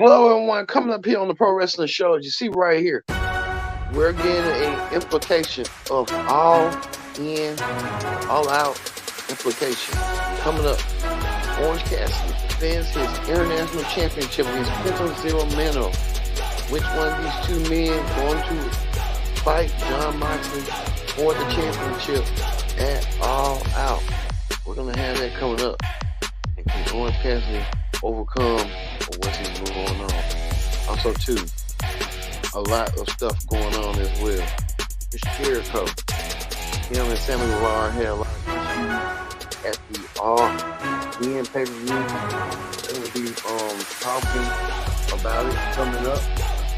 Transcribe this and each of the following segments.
Hello, everyone. Coming up here on the Pro Wrestling Show, as you see right here, we're getting an implication of all in, all out implication. Coming up, Orange Cassidy defends his international championship against Penta Zero Miedo. Which one of these two men going to fight Jon Moxley for the championship at All Out? We're going to have that coming up. And can Orange Cassidy overcome what's going on? Also, too, a lot of stuff going on as well. Chris Jericho, him and Sammy Guevara had a lot of issues at the All In pay-per-view. They will be talking about it coming up.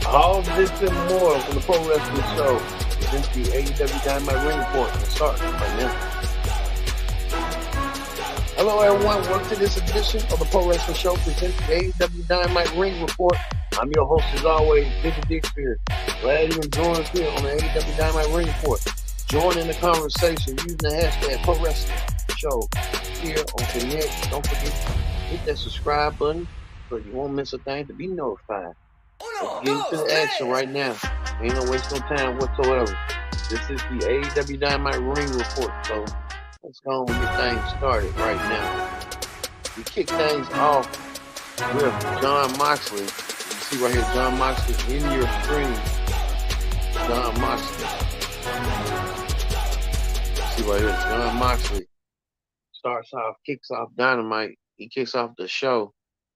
All of this and more from the Pro Wrestling Show is into the AEW Dynamite Ring Report. We'll start right now. Hello, everyone. Welcome to this edition of the Pro Wrestling Show presenting the AEW Dynamite Ring Report. I'm your host, as always, Biggie Dick Spear. Glad you can join us here on the AEW Dynamite Ring Report. Join in the conversation using the hashtag Pro Wrestling Show here on Connect. Don't forget to hit that subscribe button so you won't miss a thing to be notified. Let's get into the action right now. Ain't no waste no time whatsoever. This is the AEW Dynamite Ring Report, so let's go and get things started right now. We kick things off with Jon Moxley. You see right here, Jon Moxley in your screen. Jon Moxley. See right here, Jon Moxley kicks off Dynamite. He kicks off the show.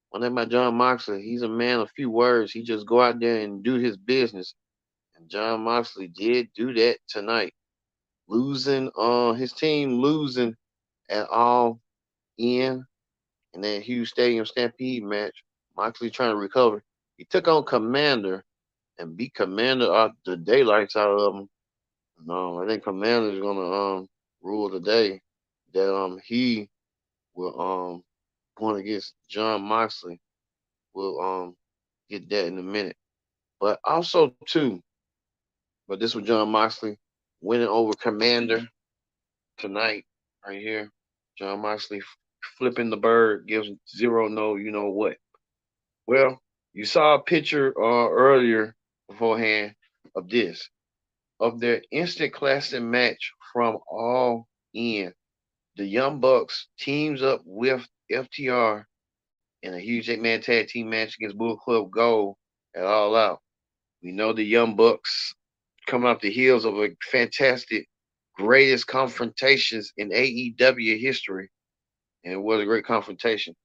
One thing about Jon Moxley, he's a man of few words. He just go out there and do his business. And Jon Moxley did do that tonight. His team losing at All In that huge stadium stampede match. Moxley trying to recover. He took on Commander and beat Commander out the daylights out of him. No, I think Commander is gonna rule the day. That he will going against Jon Moxley. We'll get that in a minute. But also too, but this was Jon Moxley winning over Commander tonight, right here. Jon Moxley flipping the bird, gives zero no, you know what. Well, you saw a picture earlier beforehand of this, of their instant classic match from All In. The Young Bucks teams up with FTR in a huge 8-man tag team match against Bullet Club Gold at All Out. We know the Young Bucks coming off the heels of a fantastic, greatest confrontations in AEW history. And it was a great confrontation.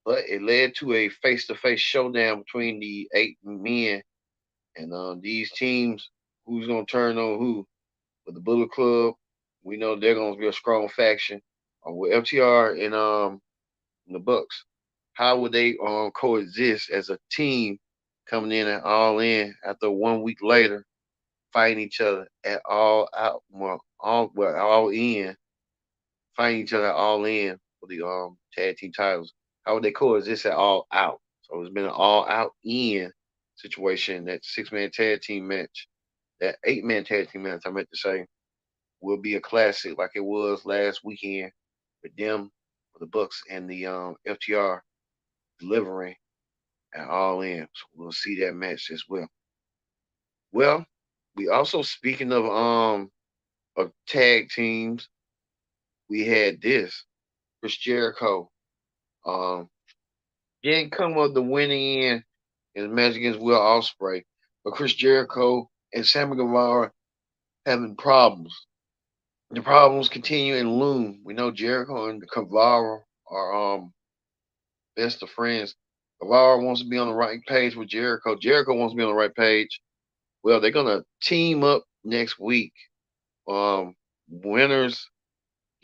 But it led to a face-to-face showdown between the 8 men. And these teams, who's going to turn on who? With the Bullet Club, we know they're going to be a strong faction. With FTR and the Bucks, how would they coexist as a team coming in at All In after 1 week later fighting each other at All Out, All In, fighting each other at All In for the tag team titles? How would they coexist at All Out? So it's been an All Out In situation. That 6-man tag team match, that 8-man tag team match, I meant to say, will be a classic like it was last weekend with them, with the Bucks and the FTR delivering at All In. So we'll see that match as well. Well, we also, speaking of tag teams, we had this Chris Jericho didn't come up the winning end in the match against Will Ospreay, but Chris Jericho and Sammy Guevara having problems. The problems continue and loom. We know Jericho and Guevara are best of friends. Guevara wants to be on the right page with Jericho. Jericho wants to be on the right page. Well, they're gonna team up next week. Winners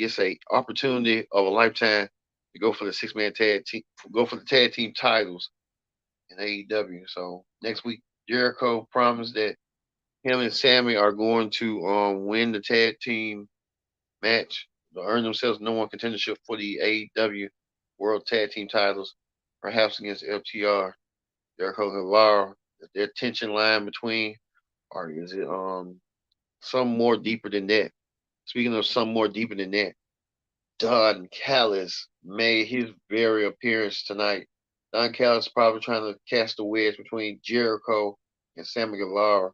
gets a opportunity of a lifetime to go for the 6-man tag team, go for the tag team titles in AEW. So next week, Jericho promised that him and Sammy are going to win the tag team match to earn themselves no one contendership for the AEW World Tag Team titles, perhaps against FTR. Jericho and Guevara, is there tension line between, or is it some more deeper than that? Speaking of some more deeper than that, Don Callis made his very appearance tonight. Don Callis probably trying to cast a wedge between Jericho and Sammy Guevara.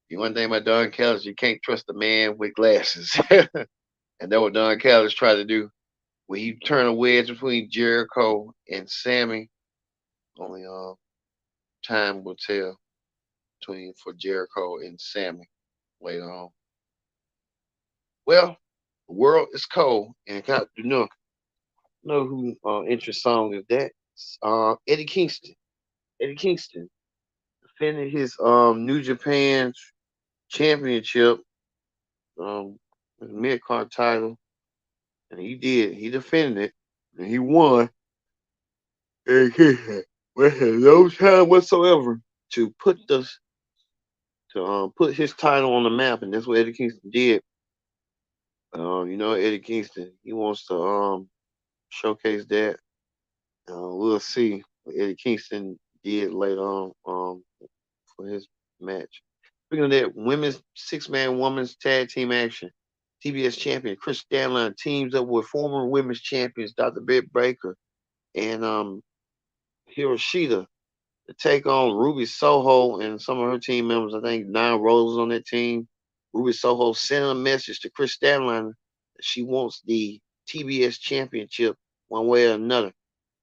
The one thing about Don Callis, you can't trust a man with glasses. And that's what Don Callis tried to do. When he turned a wedge between Jericho and Sammy, only time will tell between for Jericho and Sammy later on. Well, the world is cold, and got to know who interest song is that? Eddie Kingston. Eddie Kingston defended his New Japan championship, his mid card title, and he did. He defended it, and he won. And he had no time whatsoever to put his title on the map, and that's what Eddie Kingston did. Eddie Kingston, he wants to showcase that. We'll see what Eddie Kingston did later on for his match. Speaking of that, women's six-man women's tag team action. TBS champion Chris Stanley teams up with former women's champions Dr. Britt Baker and Hiroshita to take on Ruby Soho and some of her team members. I think Nine Roses on that team. Ruby Soho sent a message to Chris Stanley that she wants the TBS championship one way or another.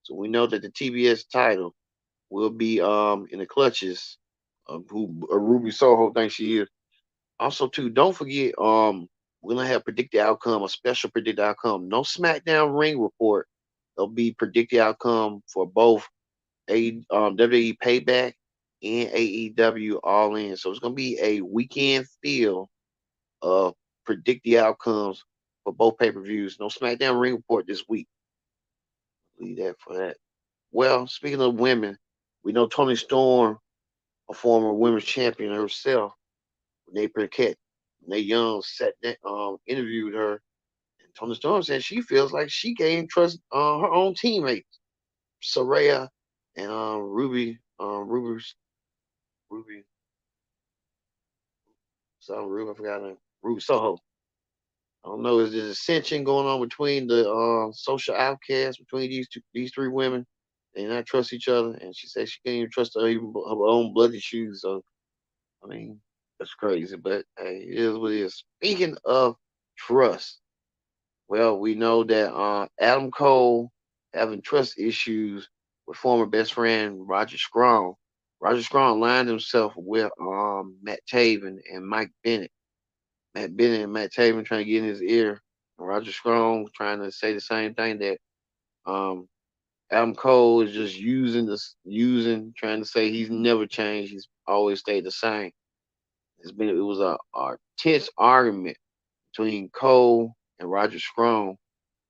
So we know that the TBS title will be in the clutches of who Ruby Soho thinks she is. Also, too, don't forget we're gonna have predicted outcome, a special predicted outcome. No SmackDown ring report. There'll be predicted outcome for both WWE Payback and AEW All In. So it's gonna be a weekend feel of predict the outcomes for both pay-per-views. No SmackDown ring report this week. Leave that for that. Well, speaking of women, we know Toni Storm, a former women's champion herself, Renee Paquette. Renee Young sat that interviewed her, and Toni Storm said she feels like she gained trust her own teammates, Saraya and Ruby, I forgot her name, Ruby Soho. I don't know, is there ascension going on between the social outcasts between these three women? They not trust each other, and she said she can't even trust her own bloody shoes. So I mean, that's crazy, but hey, it is what it is. Speaking of trust, well, we know that Adam Cole having trust issues with former best friend Roger Strong. Roger Strong lined himself with Matt Taven and Mike Bennett. Matt Bennett and Matt Taven trying to get in his ear. And Roger Strong trying to say the same thing that um, Adam Cole is just trying to say he's never changed. He's always stayed the same. It was a tense argument between Cole and Roger Strong,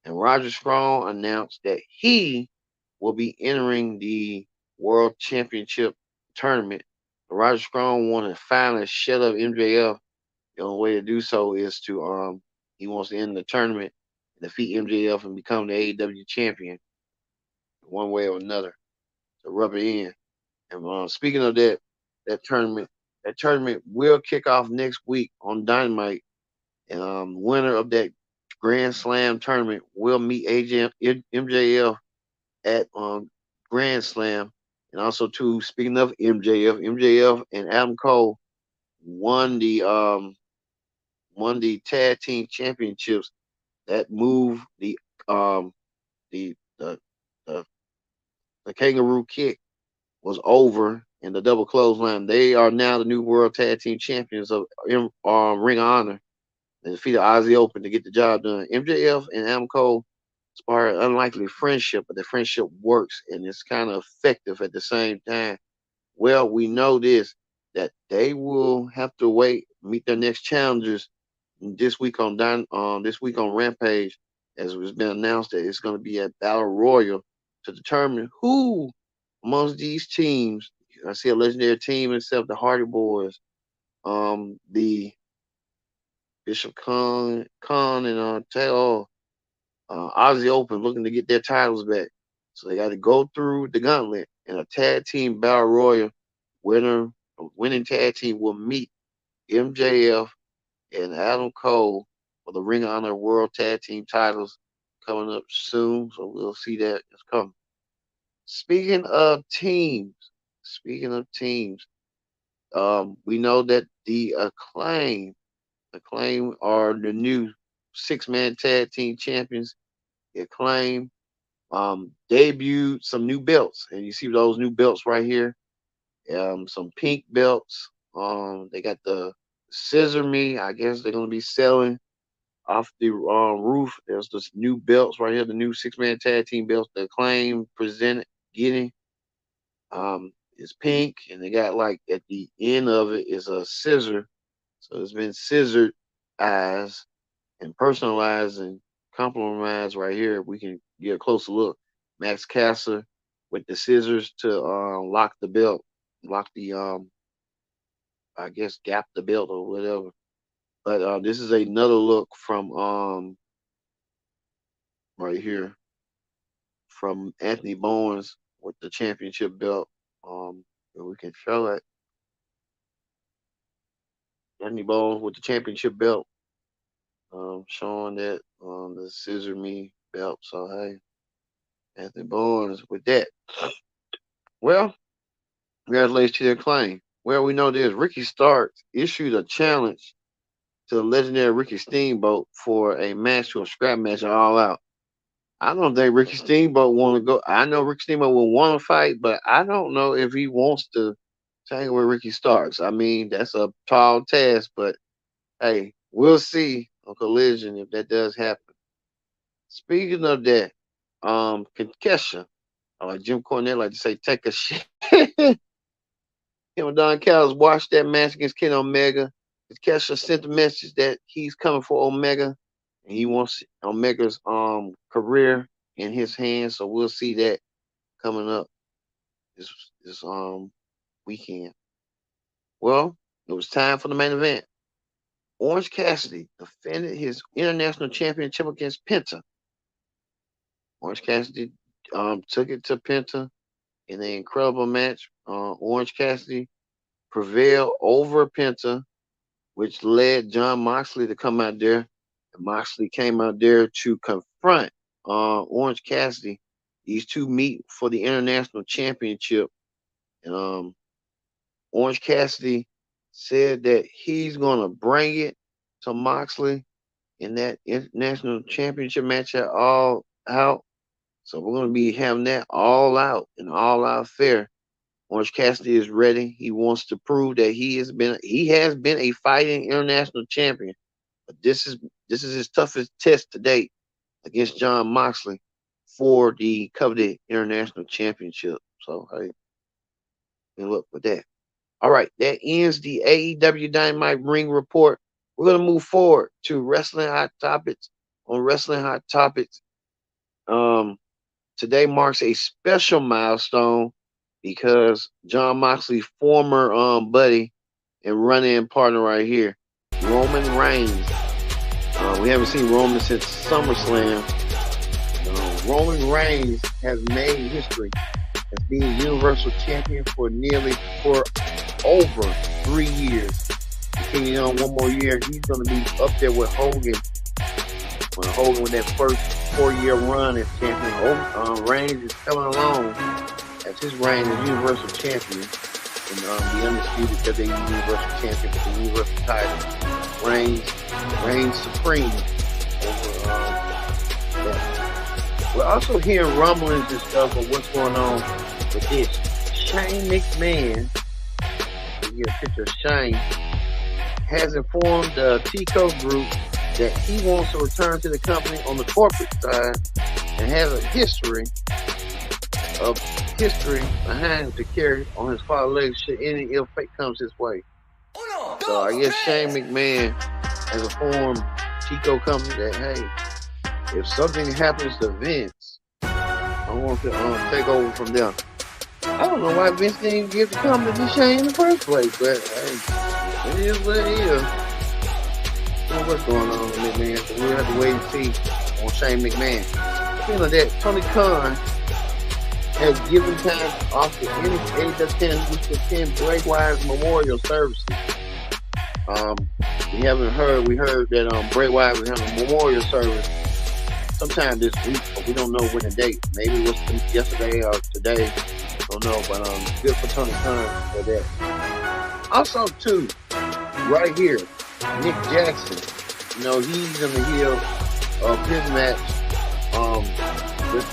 and Roger Strong announced that he will be entering the World Championship tournament. Roger Strong wanted to finally shut up MJF. The only way to do so is to he wants to end the tournament and defeat MJF and become the AEW champion one way or another to rub it in. And speaking of that tournament, that tournament will kick off next week on Dynamite. And winner of that Grand Slam tournament will meet MJF at Grand Slam. And also too, speaking of MJF and Adam Cole won the tag team championships. That move um the the the, the kangaroo kick was over in the double clothesline. They are now the new world tag team champions of Ring of Honor. They defeated Ozzy Open to get the job done. MJF and Adam Cole sparred an unlikely friendship, but the friendship works and it's kind of effective at the same time. Well, we know this that they will have to meet their next challengers this week on Rampage, as it's been announced that it's going to be a battle royal to determine who amongst these teams. I see a legendary team itself, the Hardy Boys, the Bishop Khan and Taylor, Ozzy Open looking to get their titles back. So they got to go through the gauntlet and a tag team battle royal winning tag team will meet MJF and Adam Cole for the Ring of Honor World Tag Team titles coming up soon. So we'll see that it's coming. speaking of teams, we know that the Acclaim are the new 6-man tag team champions. The Acclaim debuted some new belts, and you see those new belts right here. Some pink belts. They got the Scissor Me. I guess they're gonna be selling off the roof. There's this new belts right here, the new 6-man tag team belts. The Acclaim presented getting. It's pink, and they got like at the end of it is a scissor. So it's been scissored eyes and personalized and compromised right here. We can get a closer look. Max Caster with the scissors to lock the belt, lock the I guess gap the belt or whatever. But this is another look from right here from Anthony Bowens with the championship belt. We can show it. Anthony Bowens with the championship belt. Showing that the Scissor Me belt. So hey, Anthony Bowens with that. Well, congratulations to their claim. Well, we know this. Ricky Starks issued a challenge to the legendary Ricky Steamboat for a match to a scrap match all out. I don't think Ricky Steamboat want to go. I know Ricky Steamboat will want to fight, but I don't know if he wants to tangle with Ricky Starks. I mean, that's a tall task, but hey, we'll see on Collision if that does happen. Speaking of that, Kesha, like Jim Cornette like to say, take a shit. Him and Don Callis watched that match against Ken Omega. Kesha sent the message that he's coming for Omega, and he wants Omega's career in his hands. So we'll see that coming up this weekend. Well, it was time for the main event. Orange Cassidy defended his international championship against Penta. Orange Cassidy took it to Penta in an incredible match. Orange Cassidy prevailed over Penta, which led Jon Moxley to come out there. And Moxley came out there to confront Orange Cassidy. These two meet for the international championship. And Orange Cassidy said that he's going to bring it to Moxley in that international championship match at All Out. So we're going to be having that all out, an all out fair. Orange Cassidy is ready. He wants to prove that he has been a fighting international champion. But this is his toughest test to date against Jon Moxley for the coveted international championship. So hey, good luck with that. All right, that ends the AEW Dynamite Ring Report. We're going to move forward to Wrestling Hot Topics. On Wrestling Hot Topics, today marks a special milestone because Jon Moxley's former buddy and run-in partner right here, Roman Reigns. We haven't seen Roman since SummerSlam. Roman Reigns has made history as being Universal Champion for over 3 years. Continuing on one more year, he's going to be up there with Hogan. When Hogan with that first 4-year run as champion, Reigns is coming along as his reign as Universal Champion and the undisputed WWE Universal Champion with the Universal title. Reigns supreme over that. We're also hearing rumblings and stuff of what's going on with this. Shane McMahon, you get a picture of Shane, has informed the Tico Group that he wants to return to the company on the corporate side and has a history behind to carry on his father's legs should any ill fate comes his way. So I guess Shane McMahon has informed Tico Company that, hey, if something happens to Vince, I want to take over from them. I don't know why Vince didn't give the company to Shane in the first place, but hey, it is what it is. I don't know what's going on with McMahon, so we'll have to wait and see on Shane McMahon. Speaking of that, Tony Khan has given time off to any AEW which attend Bray Wyatt's memorial services. We heard that Bray Wyatt was having a memorial service sometime this week, but we don't know when the date. Maybe it was yesterday or today. Don't know, but good for Tony Khan for that. Also, too, right here, Nick Jackson. You know, he's in the heel of his match with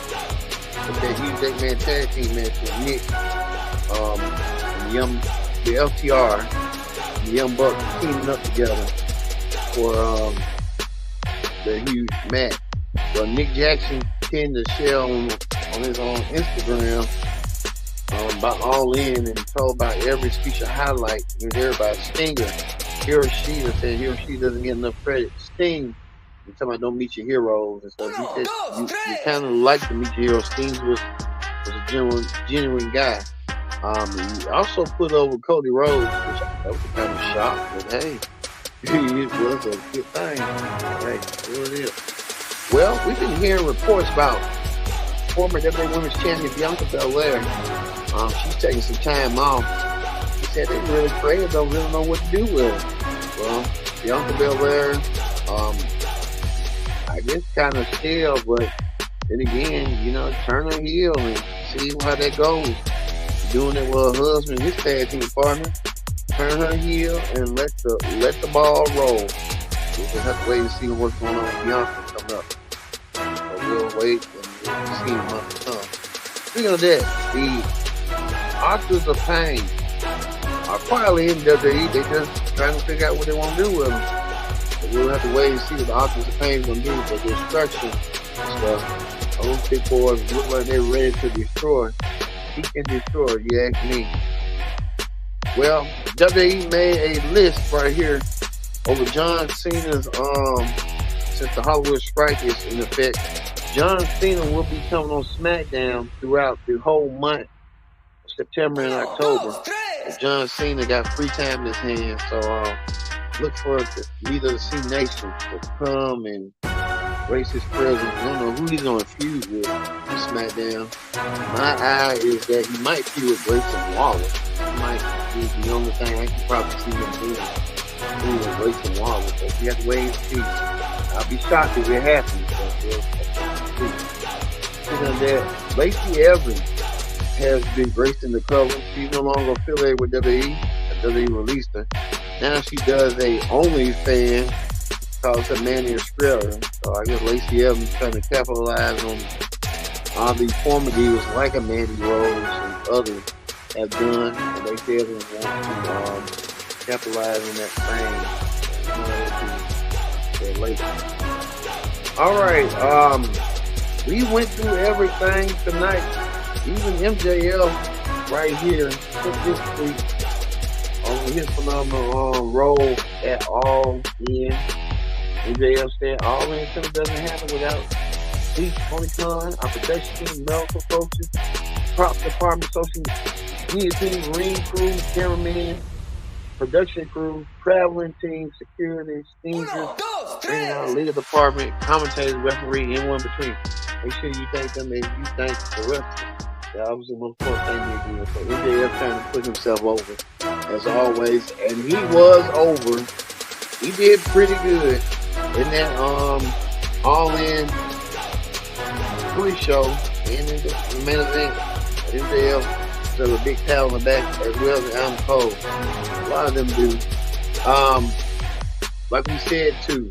that huge eight-man tag team match with Nick and the FTR and the Young Bucks teaming up together for the huge match. Well, Nick Jackson pinned the shell on his own Instagram about All In and told about every feature highlight with everybody. Stinger, Hiroshita said Hiroshita doesn't get enough credit. Sting, you talking about don't meet your heroes and stuff. He said you kind of like to meet your heroes. Sting was a genuine guy. He also put over Cody Rhodes, which I was kind of shocked, but hey, it was a good thing. Hey, here it is. Well, we've been hearing reports about former WWE Women's Champion Bianca Belair. She's taking some time off. She said they really afraid, don't really know what to do with her. Well, Bianca Belair, I guess kind of still, but then again, you know, turn her heel and see how that goes. Doing it with her husband, his tag team partner. Turn her heel and let the ball roll. We'll have to wait and see what's going on with Bianca coming up. So we'll wait and we'll see in months to come. Speaking of that, the Authors of Pain are quietly in WWE. They just trying to figure out what they want to do with them. So we'll have to wait and see what the Authors of Pain is going to do for destruction and stuff. Those big boys look like they're ready to destroy. He can destroy, you ask me. Well, WWE made a list right here over John Cena's, since the Hollywood strike is in effect, John Cena will be coming on SmackDown throughout the whole month of September and October. John Cena got free time in his hands, so look for the leader of the C Nation to come and grace his presence. I don't know who he's going to feud with on SmackDown. My eye is that he might feud with Grayson Waller. He might be the only thing I can probably see him doing. With Grayson Waller. But we have to wait and see. I'll be shocked if it happens. Speaking of that, Lacey Evans has been gracing the cover. She's no longer affiliated with WWE. WWE released her. Now she does a OnlyFans called Manny Australia. So I guess Lacey Evans trying to capitalize on all these former divas like a Mandy Rose and others have done. And Lacey Evans wants to capitalize on that fame. Alright, we went through everything tonight. Even MJF right here took this week on his phenomenal role at All In. MJF said All In still doesn't happen without Steve, Tony Khan, our production team, medical coaches, prop department, social media team, ring crew, cameraman, production crew, traveling team, security, stingers, bringing out legal department, commentators, referee, and one between. Make sure you thank them and you thank the rest. That was the most important thing he did. So MJF trying to put himself over, as always, and he was over. He did pretty good in that All In pre-show and in the main event. MJF still a big towel on the back as well as Adam Cole. A lot of them do. Like we said too.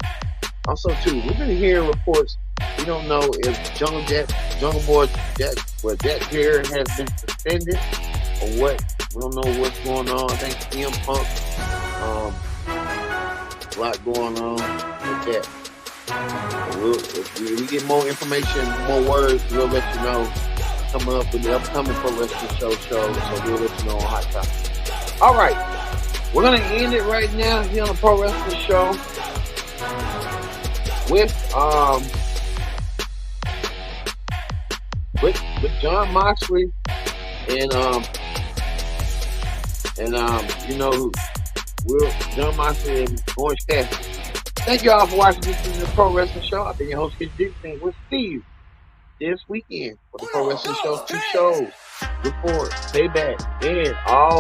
Also too, we've been hearing reports. We don't know if Jungle Boy Jack Perry has been suspended or what. We don't know what's going on. I think CM Punk, a lot going on with that. If we get more information, more words, we'll let you know. Coming up with the upcoming Pro Wrestling Show, so we'll let you know on Hot Topic. All right, we're gonna end it right now here on the Pro Wrestling Show with Jon Moxley and you know, Jon Moxley and Orange Cassidy. Thank you all for watching. This is the Pro Wrestling Show. I've been your host, Kid Dixon, with Steve this weekend for the Pro Wrestling Show. 2 shows, Report, Payback, and all